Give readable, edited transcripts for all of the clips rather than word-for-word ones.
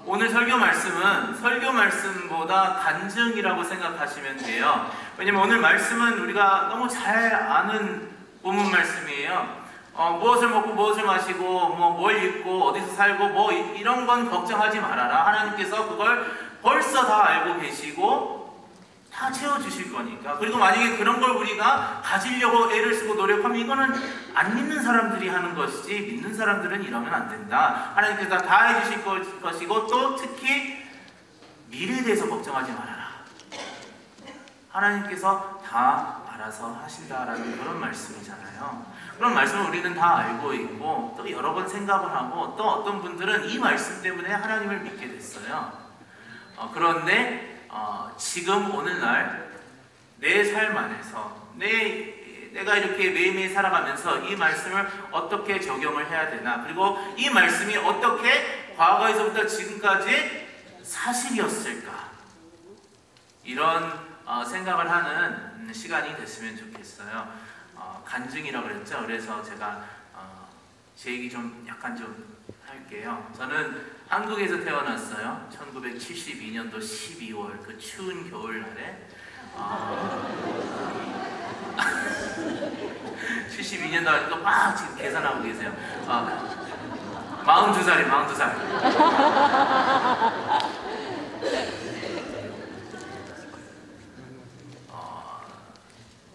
오늘 설교 말씀보다 간증이라고 생각하시면 돼요. 왜냐면 오늘 말씀은 우리가 너무 잘 아는 본문 말씀이에요. 무엇을 먹고 무엇을 마시고 뭘 입고 어디서 살고 이런 건 걱정하지 말아라. 하나님께서 그걸 벌써 다 알고 계시고 다 채워주실 거니까. 그리고 만약에 그런 걸 우리가 가지려고 애를 쓰고 노력하면 이거는 안 믿는 사람들이 하는 것이지 믿는 사람들은 이러면 안 된다. 하나님께서 다 해주실 것이고, 또 특히 미래에 대해서 걱정하지 말아라. 하나님께서 다 알아서 하신다라는 그런 말씀이잖아요. 그런 말씀을 우리는 다 알고 있고 또 여러 번 생각을 하고, 또 어떤 분들은 이 말씀 때문에 하나님을 믿게 됐어요. 그런데 지금 오늘날 내 삶 안에서 내가 이렇게 매일매일 살아가면서 이 말씀을 어떻게 적용을 해야 되나, 그리고 이 말씀이 어떻게 과거에서부터 지금까지 사실이었을까, 이런 생각을 하는 시간이 됐으면 좋겠어요. 간증이라고 그랬죠. 그래서 제가 제 얘기 좀 약간 좀 할게요. 저는 한국에서 태어났어요. 1972년도 12월 그 추운 겨울날에 72년도 아직도 막 지금 계산하고 계세요. 42살이에요. 42살.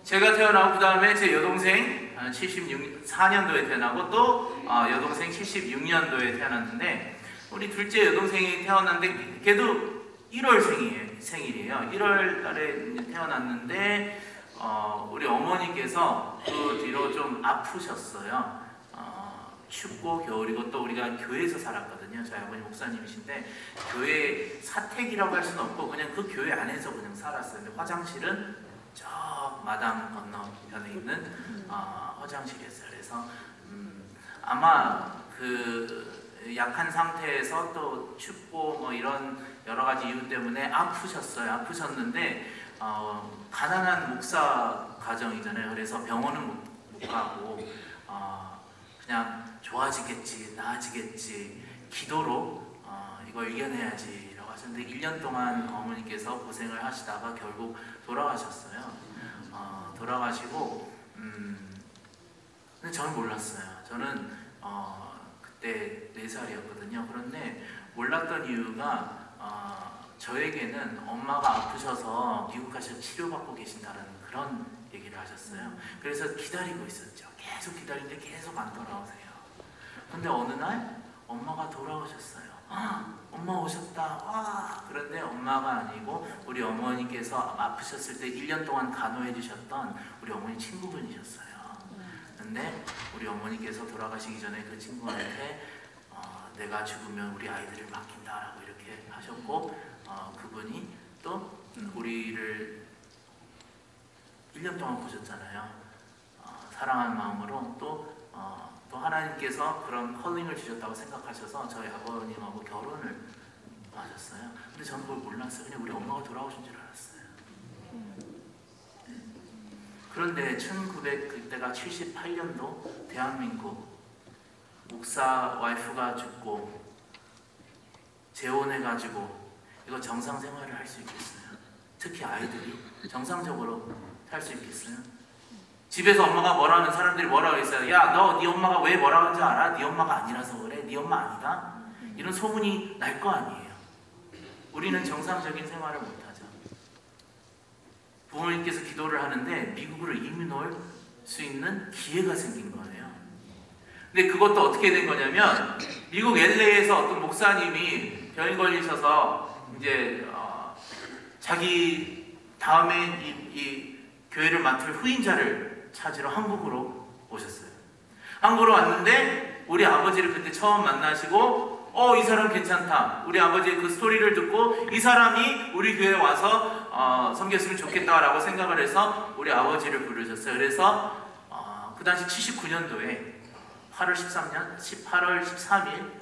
제가 태어나고 그 다음에 제 여동생 74년도에 태어나고, 또 여동생 76년도에 태어났는데, 우리 둘째 여동생이 태어났는데 걔도 1월 생일이에요. 1월 달에 태어났는데 우리 어머니께서 그 뒤로 좀 아프셨어요. 춥고 겨울이고, 또 우리가 교회에서 살았거든요. 저희 아버지 목사님이신데 교회 사택이라고 할 수는 없고 그냥 그 교회 안에서 그냥 살았어요. 근데 화장실은 저 마당 건너편에 있는 화장실이었어요. 그래서 아마 그 약한 상태에서 또 춥고 이런 여러 가지 이유 때문에 아프셨는데 가난한 목사 가정이잖아요. 그래서 병원은 못 가고 그냥 좋아지겠지, 나아지겠지, 기도로 이걸 이겨내야지 라고 하셨는데 1년 동안 어머니께서 고생을 하시다가 결국 돌아가셨어요. 돌아가시고 근데 저는 몰랐어요. 저는 그때 4살이었거든요. 그런데 몰랐던 이유가 저에게는 엄마가 아프셔서 미국 가셔서 치료받고 계신다는 그런 얘기를 하셨어요. 그래서 기다리고 있었죠. 계속 기다리는데 계속 안 돌아오세요. 근데 어느 날 엄마가 돌아오셨어요. 엄마 오셨다. 와. 그런데 엄마가 아니고 우리 어머니께서 아프셨을 때 1년 동안 간호해 주셨던 우리 어머니 친구분이셨어요. 근데 우리 어머니께서 돌아가시기 전에 그 친구한테 내가 죽으면 우리 아이들을 맡긴다라고 이렇게 하셨고, 그분이 또 우리를 1년 동안 보셨잖아요. 사랑하는 마음으로 또 하나님께서 그런 컬링을 주셨다고 생각하셔서 저희 아버님하고 결혼을 하셨어요. 근데 저는 그걸 몰랐어요. 그냥 우리 엄마가 돌아오신 줄 알았어요. 그런데 그때가 78년도 대한민국 목사 와이프가 죽고 재혼해가지고 이거 정상 생활을 할 수 있겠어요? 특히 아이들이 정상적으로 살 수 있겠어요? 집에서 엄마가 뭐라 하면 사람들이 뭐라고 했어요? 야, 너 네 엄마가 왜 뭐라고 하는지 알아? 네 엄마가 아니라서 그래? 네 엄마 아니다? 이런 소문이 날 거 아니에요. 우리는 정상적인 생활을 못하죠. 부모님께서 기도를 하는데 미국으로 이민 올 수 있는 기회가 생긴 거예요. 근데 그것도 어떻게 된 거냐면 미국 LA에서 어떤 목사님이 병이 걸리셔서 이제 자기 다음에 이 교회를 맡을 후임자를 찾으러 한국으로 오셨어요. 한국으로 왔는데 우리 아버지를 그때 처음 만나시고 이 사람 괜찮다. 우리 아버지의 그 스토리를 듣고 이 사람이 우리 교회에 와서 섬겼으면 좋겠다라고 생각을 해서 우리 아버지를 부르셨어요. 그래서 그 당시 79년도에 8월 13일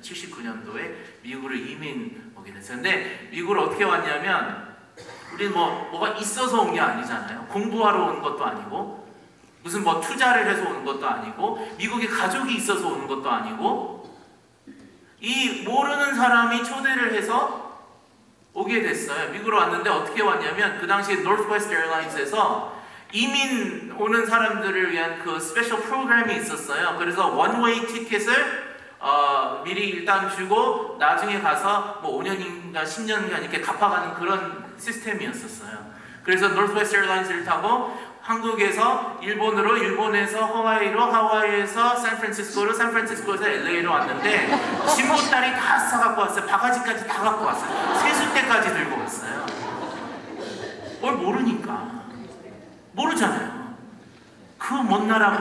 79년도에 미국으로 이민 오게 됐어요. 근데 미국으로 어떻게 왔냐면 우리는 뭐가 있어서 온 게 아니잖아요. 공부하러 온 것도 아니고 무슨 투자를 해서 오는 것도 아니고 미국에 가족이 있어서 오는 것도 아니고 이 모르는 사람이 초대를 해서 오게 됐어요. 미국으로 왔는데 어떻게 왔냐면 그 당시에 Northwest Airlines에서 이민 오는 사람들을 위한 그 스페셜 프로그램이 있었어요. 그래서 원웨이 티켓을 미리 일단 주고 나중에 가서 뭐 5년인가 10년인가 이렇게 갚아가는 그런 시스템이었었어요. 그래서 Northwest Airlines를 타고 한국에서 일본으로, 일본에서 하와이로, 하와이에서 샌프란시스코로, 샌프란시스코에서 LA로 왔는데 짐보따리 다 싸갖고 왔어요. 바가지까지 다 갖고 왔어요. 세숫대까지 들고 왔어요. 뭘 모르니까. 모르잖아요. 그 먼 나라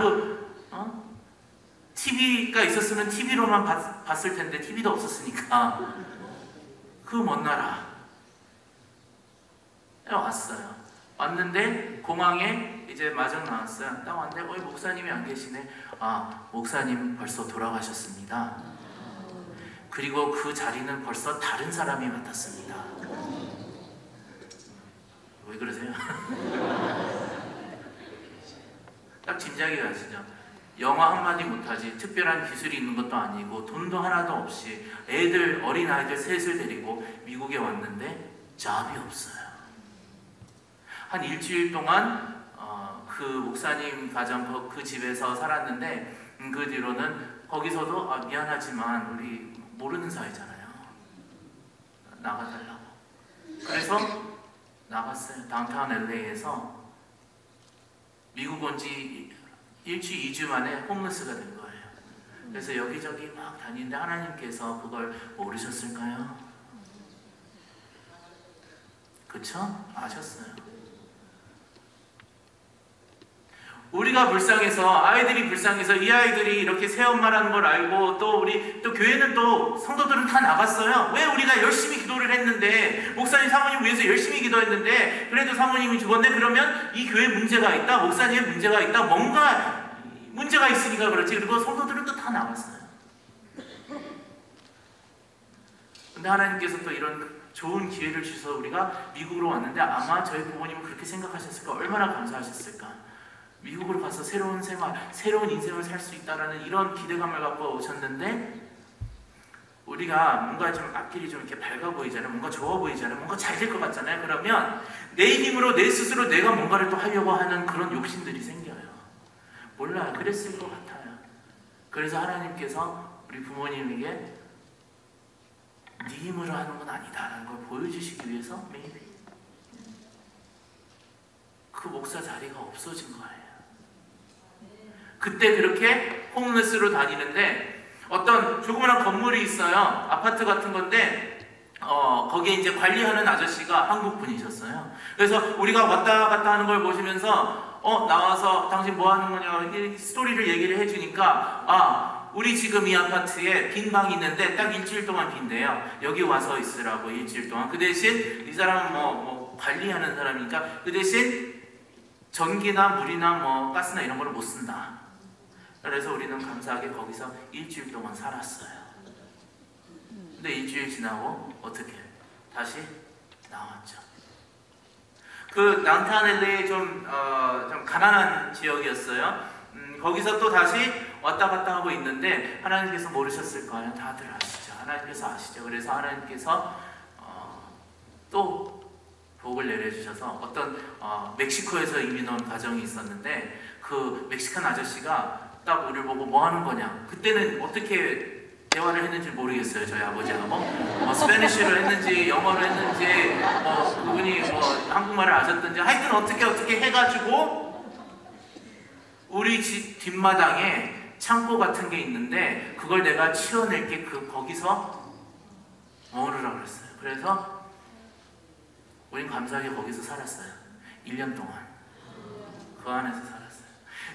TV가 있었으면 TV로만 봤을 텐데 TV도 없었으니까 그 먼 나라 왔어요. 왔는데 공항에 이제 마중 나왔어요. 딱 왔는데 목사님이 안 계시네. 목사님 벌써 돌아가셨습니다. 그리고 그 자리는 벌써 다른 사람이 맡았습니다. 왜 그러세요? 딱 짐작이 가시죠. 영어 한마디 못하지, 특별한 기술이 있는 것도 아니고 돈도 하나도 없이 어린아이들 셋을 데리고 미국에 왔는데 잡이 없어요. 한 일주일 동안 그 목사님 가정 그 집에서 살았는데 그 뒤로는 거기서도 미안하지만 우리 모르는 사이잖아요. 나가달라고. 그래서 나갔어요. 다운타운 LA에서 미국 온 지 일주일, 2주 만에 홈리스가 된 거예요. 그래서 여기저기 막 다니는데 하나님께서 그걸 모르셨을까요? 그쵸? 아셨어요. 우리가 불쌍해서, 아이들이 불쌍해서 이 아이들이 이렇게 새엄마라는 걸 알고 또 교회는 또 성도들은 다 나갔어요. 왜 우리가 열심히 기도를 했는데, 목사님 사모님 위해서 열심히 기도했는데 그래도 사모님이 죽었네? 그러면 이 교회에 문제가 있다, 목사님에 문제가 있다, 뭔가 문제가 있으니까 그렇지. 그리고 성도들은 또 다 나갔어요. 근데 하나님께서 또 이런 좋은 기회를 주셔서 우리가 미국으로 왔는데 아마 저희 부모님은 그렇게 생각하셨을까? 얼마나 감사하셨을까? 미국으로 가서 새로운 생활, 새로운 인생을 살 수 있다라는 이런 기대감을 갖고 오셨는데, 우리가 뭔가 좀 앞길이 좀 이렇게 밝아 보이잖아요. 뭔가 좋아 보이잖아요. 뭔가 잘 될 것 같잖아요. 그러면 내 힘으로 내 스스로 내가 뭔가를 또 하려고 하는 그런 욕심들이 생겨요. 몰라요. 그랬을 것 같아요. 그래서 하나님께서 우리 부모님에게 네 힘으로 하는 건 아니다라는 걸 보여주시기 위해서 maybe 그 목사 자리가 없어진 거예요. 그때 그렇게 홈리스로 다니는데 어떤 조그마한 건물이 있어요. 아파트 같은 건데 거기에 이제 관리하는 아저씨가 한국 분이셨어요. 그래서 우리가 왔다 갔다 하는 걸 보시면서 나와서 당신 뭐 하는 거냐 이 스토리를 얘기를 해주니까 우리 지금 이 아파트에 빈 방이 있는데 딱 일주일 동안 빈대요. 여기 와서 있으라고 일주일 동안. 그 대신 이 사람은 뭐 관리하는 사람이니까 그 대신 전기나 물이나 뭐 가스나 이런 걸 못 쓴다. 그래서 우리는 감사하게 거기서 일주일 동안 살았어요. 근데 일주일 지나고 어떻게 다시 나왔죠. 그 다운타운 LA 좀 가난한 지역이었어요. 거기서 또 다시 왔다 갔다 하고 있는데 하나님께서 모르셨을까요? 다들 아시죠. 하나님께서 아시죠. 그래서 하나님께서 또 복을 내려주셔서 어떤 멕시코에서 이민 온 가정이 있었는데 그 멕시칸 아저씨가 딱 우리를 보고 뭐 하는 거냐. 그때는 어떻게 대화를 했는지 모르겠어요. 저희 아버지하고 스페니쉬로 했는지 영어로 했는지 그분이 한국말을 아셨든지 하여튼 어떻게 해가지고 우리 집 뒷마당에 창고 같은 게 있는데 그걸 내가 치워낼게. 거기서 머무르라고 그랬어요. 그래서 우린 감사하게 거기서 살았어요. 1년 동안 그 안에서 살았어요.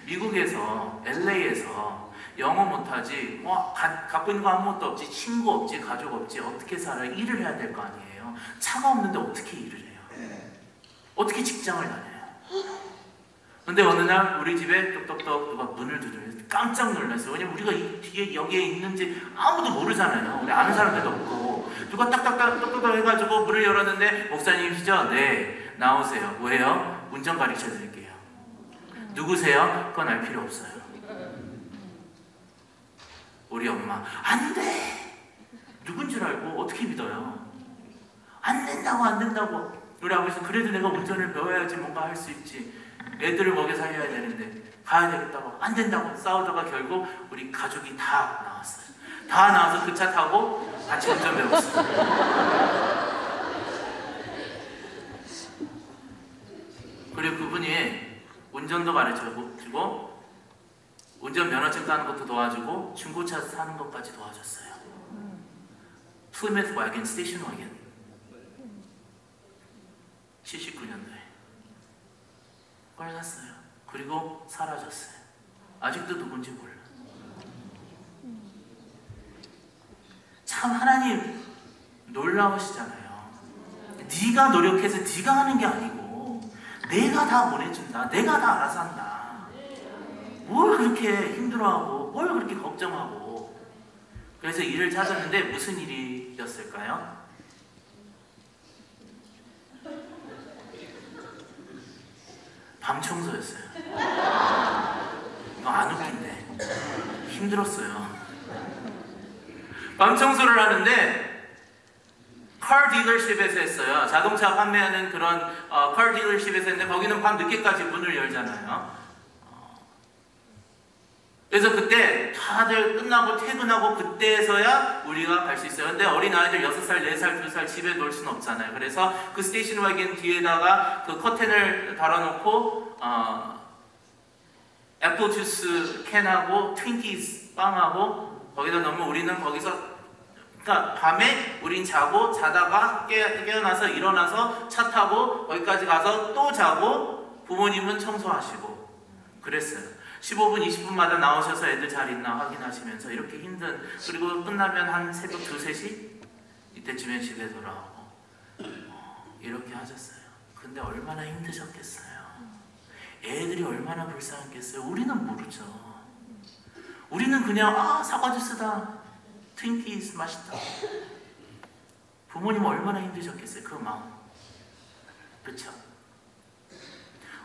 미국에서 LA에서 영어 못하지 갖고 있는 거 아무것도 없지, 친구 없지, 가족 없지, 어떻게 살아요? 일을 해야 될 거 아니에요. 차가 없는데 어떻게 일을 해요? 어떻게 직장을 다녀요? 근데 어느 날 우리 집에 똑똑똑 누가 문을 두드려서 깜짝 놀랐어요. 왜냐면 우리가 뒤에 여기에 있는지 아무도 모르잖아요. 우리 아는 사람들도 없고. 누가 딱딱딱 똑똑똑 해가지고 문을 열었는데 목사님이시죠? 네, 나오세요. 왜요? 운전 가르쳐 드릴게요. 누구세요? 그건 알 필요 없어요. 우리 엄마. 안 돼! 누군 줄 알고 어떻게 믿어요? 안 된다고 안 된다고. 우리 아버지는 그래도 내가 운전을 배워야지 뭔가 할 수 있지. 애들을 먹여 살려야 되는데 가야 되겠다고 안 된다고 싸우다가 결국 우리 가족이 다 나왔어요. 다 나와서 그 차 타고 같이 운전 배웠어요. 그리고 그분이 운전도 가르쳐주고 운전 면허증 따는 것도 도와주고 중고차 사는 것까지 도와줬어요. 플리메스 와겐, 스테이션 와겐. 79년도에 그걸 샀어요. 그리고 사라졌어요. 아직도 누군지 몰라. 참 하나님 놀라우시잖아요. 네가 노력해서 네가 하는 게 아니고 내가 다 보내준다. 내가 다 알아서 한다. 뭘 그렇게 힘들어하고 뭘 그렇게 걱정하고. 그래서 일을 찾았는데 무슨 일이었을까요? 밤 청소였어요. 이거 안 웃긴데 힘들었어요. 밤 청소를 하는데 car dealership에서 했어요. 자동차 판매하는 그런 car dealership에서 했는데 거기는 밤 늦게까지 문을 열잖아요. 그래서 그때 다들 끝나고 퇴근하고 그때서야 우리가 갈 수 있어요. 근데 어린아이들 6살, 4살, 2살 집에 놀 수는 없잖아요. 그래서 그 스테이션 와겐 뒤에다가 그 커튼을 달아놓고 애플 주스 캔하고 트윈키스 빵하고 거기다 넣으면 우리는 거기서 그러니까 밤에 우린 자다가 깨어나서 일어나서 차 타고 거기까지 가서 또 자고 부모님은 청소하시고 그랬어요. 15분, 20분마다 나오셔서 애들 잘 있나 확인하시면서 이렇게 힘든. 그리고 끝나면 한 새벽 2, 3시 이때쯤에 집에 돌아오고 이렇게 하셨어요. 근데 얼마나 힘드셨겠어요. 애들이 얼마나 불쌍했겠어요. 우리는 모르죠. 우리는 그냥 사과 주스다, 트윈키스 맛있다. 부모님은 얼마나 힘드셨겠어요. 그 마음. 그렇죠?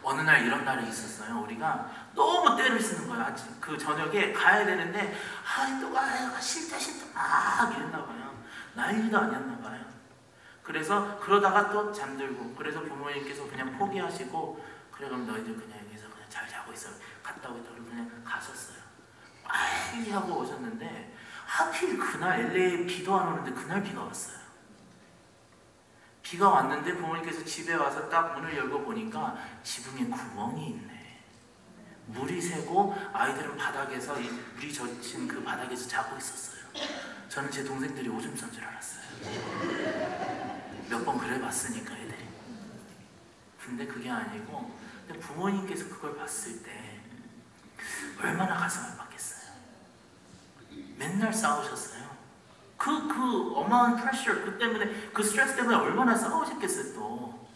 어느 날 이런 날이 있었어요. 우리가 너무 때를 쓰는 거야. 그 저녁에 가야 되는데 또 가야 싫다 막 이랬나 봐요. 난리도 아니었나 봐요. 그래서 그러다가 또 잠들고 그래서 부모님께서 그냥 포기하시고 그래 그럼 너희들 그냥 여기서 그냥 잘 자고 있어. 갔다 오겠다고 그냥 가셨어요. 빨리 하고 오셨는데 하필 그날 LA에 비도 안 오는데 그날 비가 왔어요. 비가 왔는데 부모님께서 집에 와서 딱 문을 열고 보니까 지붕에 구멍이 있네. 물이 새고 아이들은 바닥에서 물이 젖힌 그 바닥에서 자고 있었어요. 저는 제 동생들이 오줌 싼 줄 알았어요. 몇 번 그래 봤으니까 애들이. 근데 그게 아니고 근데 부모님께서 그걸 봤을 때 얼마나 가슴 아팠겠어요. 맨날 싸우셨어요. 그 어마어마한 프레셔, 그 때문에, 그 스트레스 때문에 얼마나 싸우셨겠어요, 또.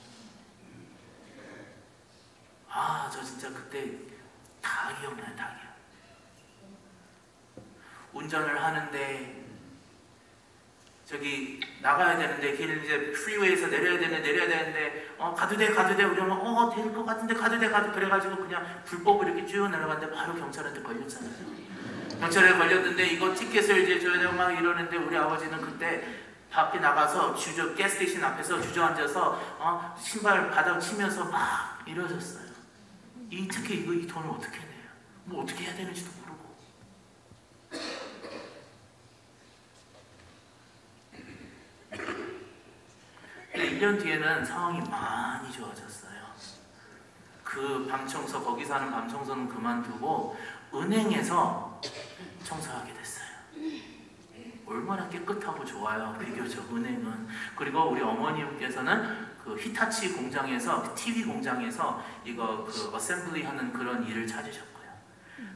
저 진짜 그때 다 기억나요, 다 기억. 운전을 하는데, 저기, 나가야 되는데, 길 이제 프리웨이에서 내려야 되는데, 가도 돼, 우리 엄마, 될 것 같은데, 가도 돼. 그래가지고 그냥 불법을 이렇게 쭉 내려갔는데, 바로 경찰한테 걸렸잖아요. 경찰에 걸렸는데 이거 티켓을 이제 줘야 되고 막 이러는데 우리 아버지는 그때 밖에 나가서 가스스테이션 앞에서 주저앉아서 신발 바닥 치면서 막 이러셨어요. 특히 이 돈을 어떻게 내요? 뭐 어떻게 해야 되는지도 모르고. 1년 뒤에는 상황이 많이 좋아졌어요. 그 밤청소, 거기 사는 밤청소는 그만두고 은행에서 청소하게 됐어요. 얼마나 깨끗하고 좋아요. 비교적 은행은. 그리고 우리 어머님께서는 그 히타치 공장에서 TV 공장에서 이거 그 어셈블리 하는 그런 일을 찾으셨고요.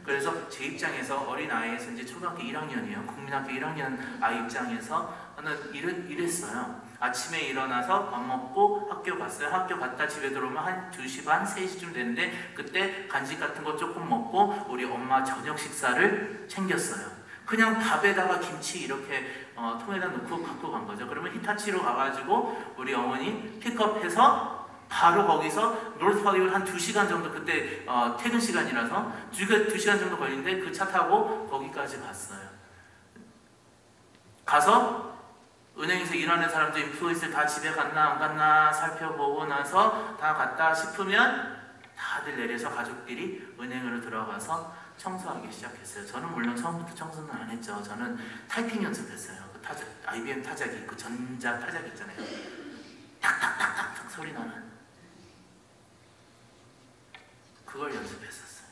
그래서 제 입장에서 어린 아이에서 이제 초등학교 1학년이에요. 국민학교 1학년 아이 입장에서는 일했어요. 아침에 일어나서 밥 먹고 학교 갔어요. 학교 갔다 집에 들어오면 한 2시 반, 3시쯤 됐는데 그때 간식 같은 거 조금 먹고 우리 엄마 저녁 식사를 챙겼어요. 그냥 밥에다가 김치 이렇게 통에다 넣고 갖고 간 거죠. 그러면 히타치로 가가지고 우리 어머니 픽업해서 바로 거기서 노스 할리우드 한 2시간 정도 그때 퇴근 시간이라서 2시간 정도 걸리는데 그 차 타고 거기까지 갔어요. 가서 은행에서 일하는 사람들 인플루언서 다 집에 갔나 안 갔나 살펴보고 나서 다 갔다 싶으면 다들 내려서 가족끼리 은행으로 들어가서 청소하기 시작했어요. 저는 물론 처음부터 청소는 안 했죠. 저는 타이핑 연습했어요. 그 타자, IBM 타자기, 그 전자 타자기 있잖아요. 탁탁탁탁탁 소리 나는 그걸 연습했었어요.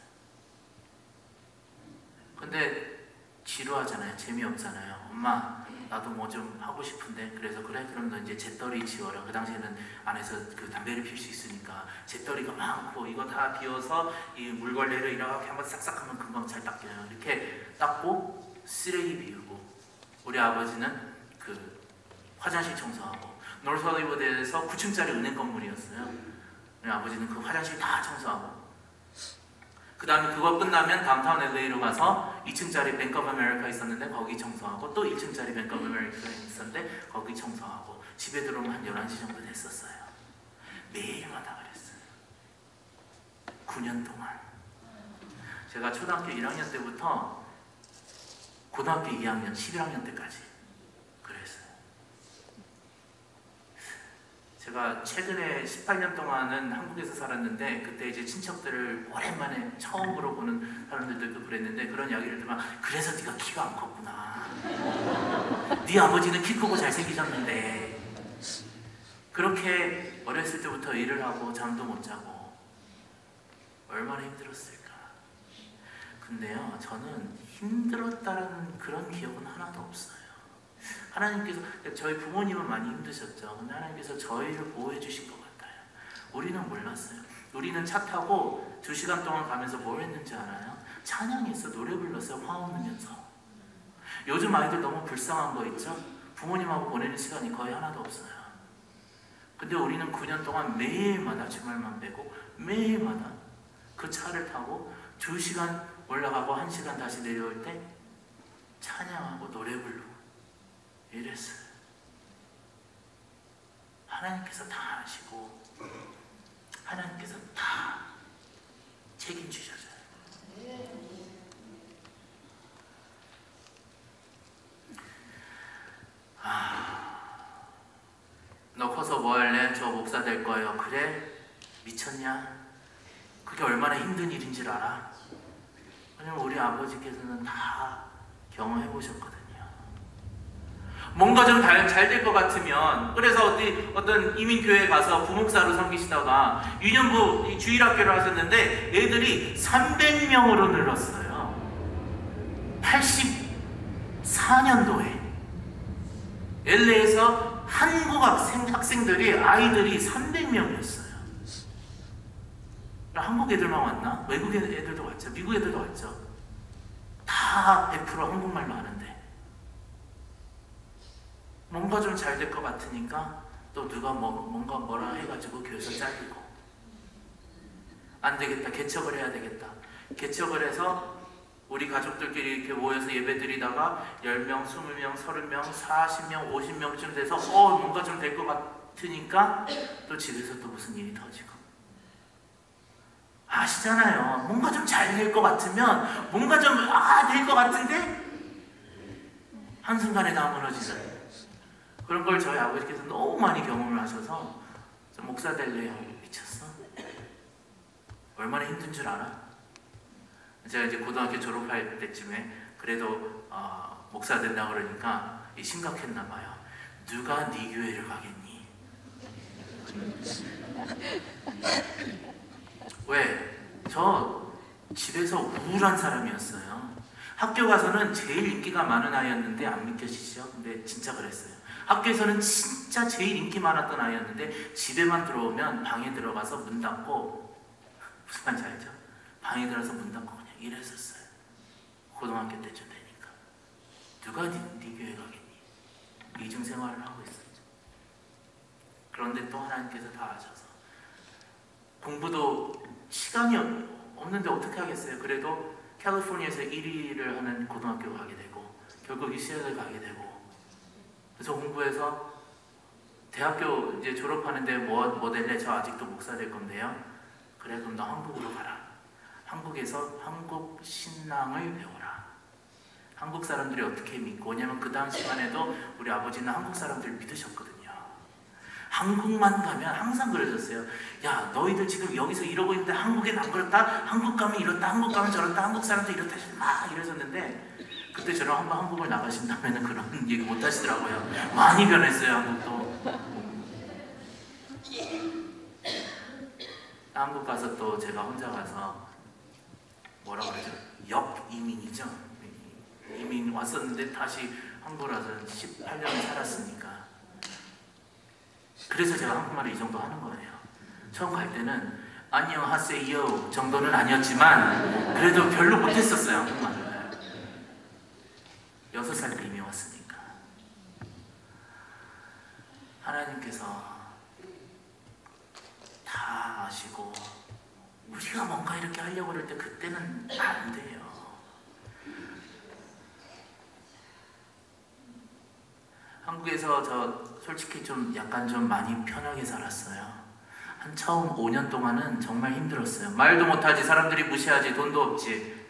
근데 지루하잖아요. 재미없잖아요. 엄마 나도 뭐 좀 하고 싶은데. 그래서 그래 그럼 너 이제 재떨이 지워라. 그 당시에는 안에서 그 담배를 피울 수 있으니까 재떨이가 많고 이거 다 비워서 이 물걸레를 이렇게 한번 싹싹 하면 금방 잘 닦여요. 이렇게 닦고 쓰레기 비우고, 우리 아버지는 그 화장실 청소하고, 노스홀리우드에서 9층짜리 은행 건물이었어요. 우리 아버지는 그 화장실 다 청소하고, 그 다음에 그거 끝나면 다운타운 LA로 가서 2층짜리 뱅크 오브 아메리카 있었는데 거기 청소하고, 또 1층짜리 뱅크 오브 아메리카 있었는데 거기 청소하고, 집에 들어오면 한 11시 정도 됐었어요. 매일마다 그랬어요. 9년 동안. 제가 초등학교 1학년 때부터 고등학교 2학년, 11학년 때까지 그랬어요. 제가 최근에 18년 동안은 한국에서 살았는데, 그때 이제 친척들을 오랜만에 처음으로 보는 사람들도 그랬는데, 그런 이야기를 들으면 그래서 네가 키가 안 컸구나. 네 아버지는 키 크고 잘생기셨는데. 그렇게 어렸을 때부터 일을 하고 잠도 못 자고 얼마나 힘들었을까. 근데요, 저는 힘들었다는 그런 기억은 하나도 없어요. 하나님께서, 저희 부모님은 많이 힘드셨죠. 근데 하나님께서 저희를 보호해 주신 것 같아요. 우리는 몰랐어요. 우리는 차 타고 2시간 동안 가면서 뭘 했는지 알아요? 찬양했어. 노래 불렀어요. 화음 넣으면서. 요즘 아이들 너무 불쌍한 거 있죠? 부모님하고 보내는 시간이 거의 하나도 없어요. 근데 우리는 9년 동안 매일마다, 주말만 빼고 매일마다 그 차를 타고 2시간 올라가고 1시간 다시 내려올 때 찬양하고 노래 부르고 이랬어요. 하나님께서 다 아시고 하나님께서 다 책임지셔줘요. 너 커서 뭐 할래? 저 목사 될 거예요. 그래? 미쳤냐? 그게 얼마나 힘든 일인 줄 알아? 왜냐면 우리 아버지께서는 다 경험해 보셨거든요. 뭔가 좀 잘 될 것 같으면, 그래서 어떤 이민교회에 가서 부목사로 섬기시다가 유년부 주일학교를 하셨는데 애들이 300명으로 늘었어요. 84년도에 LA에서 한국 학생들이 300명이었어요. 한국 애들만 왔나? 외국 애들도 왔죠. 미국 애들도 왔죠. 다 100% 한국말로 하는데 뭔가 좀 잘 될 것 같으니까 또 누가 뭔가 뭐라 해가지고 교회에서 잘리고, 안 되겠다, 개척을 해야 되겠다. 개척을 해서 우리 가족들끼리 이렇게 모여서 예배 드리다가 10명, 20명, 30명, 40명, 50명쯤 돼서 뭔가 좀 될 것 같으니까 또 집에서 또 무슨 일이 터지고. 아시잖아요. 뭔가 좀 잘 될 것 같으면, 뭔가 좀 될 것 같은데 한순간에 다 무너지는 그런 걸 저희 아버지께서 너무 많이 경험을 하셔서, 좀 목사 될래요. 미쳤어? 얼마나 힘든 줄 알아? 제가 이제 고등학교 졸업할 때쯤에 그래도 목사 된다 그러니까 심각했나 봐요. 누가 네 교회를 가겠니? 왜? 저 집에서 우울한 사람이었어요. 학교 가서는 제일 인기가 많은 아이였는데, 안 믿겨지시죠? 근데 진짜 그랬어요. 학교에서는 진짜 제일 인기 많았던 아이였는데 집에만 들어오면 방에 들어가서 문 닫고, 무슨 말인지 알죠? 방에 들어가서 문 닫고 그냥 이랬었어요. 고등학교 때쯤 되니까. 누가 네 교회 가겠니? 이중 생활을 하고 있었죠. 그런데 또 하나님께서 다 아셔서, 공부도 시간이 없는데 어떻게 하겠어요? 그래도 캘리포니아에서 1위를 하는 고등학교 가게 되고, 결국 UCLA 가게 되고, 그래서 공부해서 대학교 이제 졸업하는데 뭐 될래? 저 아직도 목사 될 건데요. 그래, 그럼 너 한국으로 가라. 한국에서 한국 신앙을 배워라. 한국 사람들이 어떻게 믿고, 왜냐면 그 당시만 해도 우리 아버지는 한국 사람들을 믿으셨거든요. 한국만 가면 항상 그러셨어요. 야, 너희들 지금 여기서 이러고 있는데 한국엔 안 그렇다? 한국 가면 이렇다, 한국 가면 저렇다, 한국 사람들 이렇다, 막 이러셨는데, 그때 저랑 한번 한국을 나가신다면 그런 얘기 못 하시더라고요. 많이 변했어요, 한국도. 한국 가서 또 제가 혼자 가서 뭐라 그러죠? 역이민이죠. 이민 왔었는데 다시 한국 와서 18년 살았으니까. 그래서 제가 한국말을 이 정도 하는 거예요. 처음 갈 때는 안녕하세요 정도는 아니었지만 그래도 별로 못했었어요, 한국말을. 6살 때 이미 왔으니까. 하나님께서 다 아시고 우리가 뭔가 이렇게 하려고 그럴 때 그때는 안 돼요. 한국에서 저 솔직히 좀 약간 좀 많이 편하게 살았어요. 한 처음 5년 동안은 정말 힘들었어요. 말도 못하지, 사람들이 무시하지, 돈도 없지.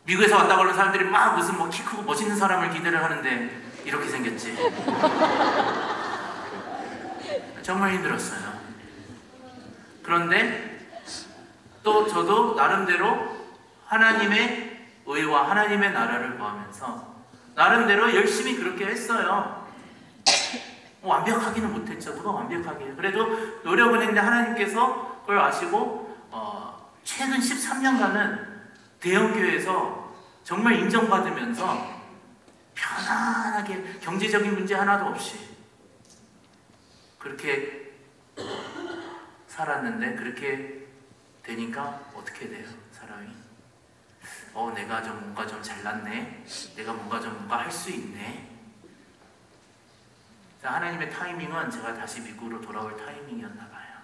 미국에서 왔다고 하는 사람들이 막 무슨 뭐 키 크고 멋있는 사람을 기대를 하는데 이렇게 생겼지. 정말 힘들었어요. 그런데 또 저도 나름대로 하나님의 의와 하나님의 나라를 구하면서 나름대로 열심히 그렇게 했어요. 완벽하기는 못했죠. 누가 완벽하게 해요. 그래도 노력은 했는데 하나님께서 그걸 아시고 최근 13년간은 대형교회에서 정말 인정받으면서 편안하게 경제적인 문제 하나도 없이 그렇게 살았는데, 그렇게 되니까 어떻게 돼요, 사람이? 내가 좀 뭔가 좀 잘났네, 내가 뭔가 할 수 있네. 하나님의 타이밍은 제가 다시 미국으로 돌아올 타이밍이었나 봐요.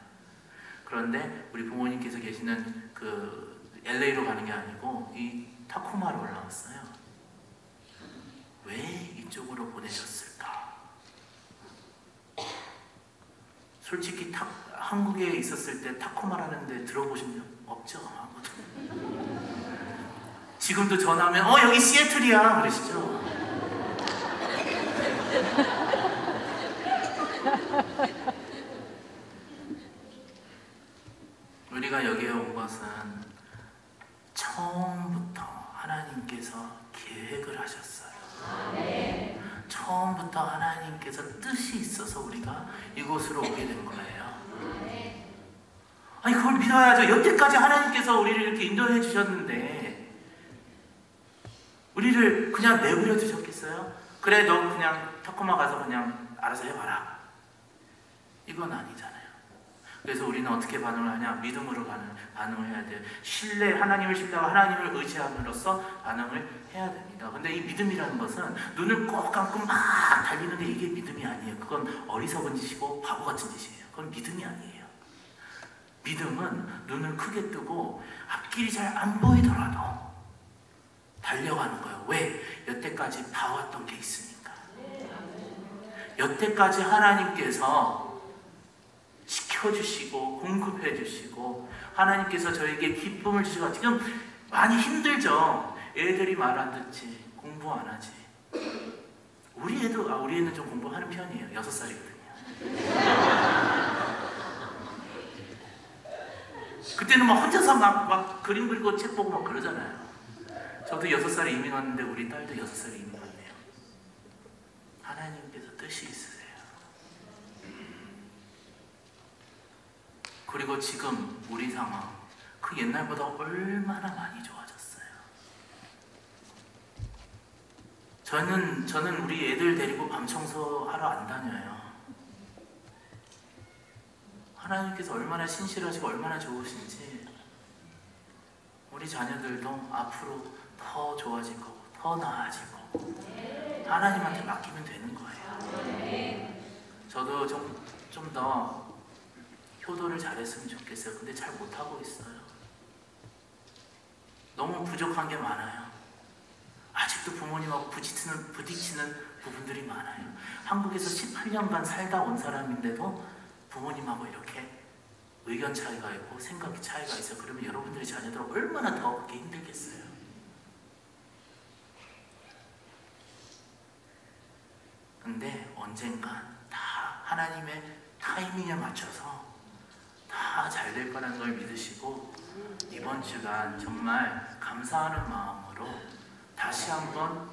그런데 우리 부모님께서 계시는 그 LA로 가는 게 아니고 이 타코마로 올라왔어요. 왜 이쪽으로 보내셨을까? 솔직히 한국에 있었을 때 타코마라는 데 들어보신 적 없죠? 아무도. 지금도 전화하면 여기 시애틀이야 그러시죠? 우리가 여기에 온 것은 처음부터 하나님께서 계획을 하셨어요. 처음부터 하나님께서 뜻이 있어서 우리가 이곳으로 오게 된 거예요. 아니, 그걸 믿어야죠. 여태까지 하나님께서 우리를 이렇게 인도해 주셨는데 우리를 그냥 내버려 두셨겠어요? 그래, 너 그냥 타코마 가서 그냥 알아서 해봐라. 이건 아니잖아요. 그래서 우리는 어떻게 반응을 하냐? 믿음으로 반응을 해야 돼요. 하나님을 신뢰하고 하나님을 의지함으로써 반응을 해야 됩니다. 근데 이 믿음이라는 것은 눈을 꼭 감고 막 달리는 게 이게 믿음이 아니에요. 그건 어리석은 짓이고 바보 같은 짓이에요. 그건 믿음이 아니에요. 믿음은 눈을 크게 뜨고 앞길이 잘 안 보이더라도 달려가는 거예요. 왜? 여태까지 봐왔던 게 있으니까. 여태까지 하나님께서 시켜주시고 공급해주시고 하나님께서 저에게 기쁨을 주시고, 지금 많이 힘들죠. 애들이 말 안 듣지, 공부 안 하지. 우리 애는 좀 공부하는 편이에요. 6살이거든요. 그때는 막 혼자서 막 그림 그리고 책 보고 막 그러잖아요. 저도 6살에 이민 왔는데 우리 딸도 6살에 이민 왔네요. 하나님께서 뜻이 있으세요. 그리고 지금 우리 상황, 그 옛날보다 얼마나 많이 좋아졌어요. 저는 우리 애들 데리고 밤 청소하러 안 다녀요. 하나님께서 얼마나 신실하시고 얼마나 좋으신지 우리 자녀들도 앞으로 더 좋아질 거고 더 나아질 거고 하나님한테 맡기면 되는 거예요. 저도 좀 더 효도를 잘했으면 좋겠어요. 근데 잘 못하고 있어요. 너무 부족한 게 많아요. 아직도 부모님하고 부딪히는 부분들이 많아요. 한국에서 18년간 살다 온 사람인데도 부모님하고 이렇게 의견 차이가 있고 생각 차이가 있어요. 그러면 여러분들의 자녀들은 얼마나 더 그게 힘들겠어요. 언젠간 다 하나님의 타이밍에 맞춰서 다 잘 될 거라는 걸 믿으시고 이번 주간 정말 감사하는 마음으로 다시 한번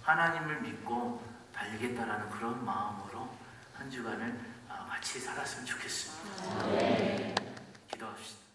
하나님을 믿고 달리겠다라는 그런 마음으로 한 주간을 같이 살았으면 좋겠습니다. 기도합시다.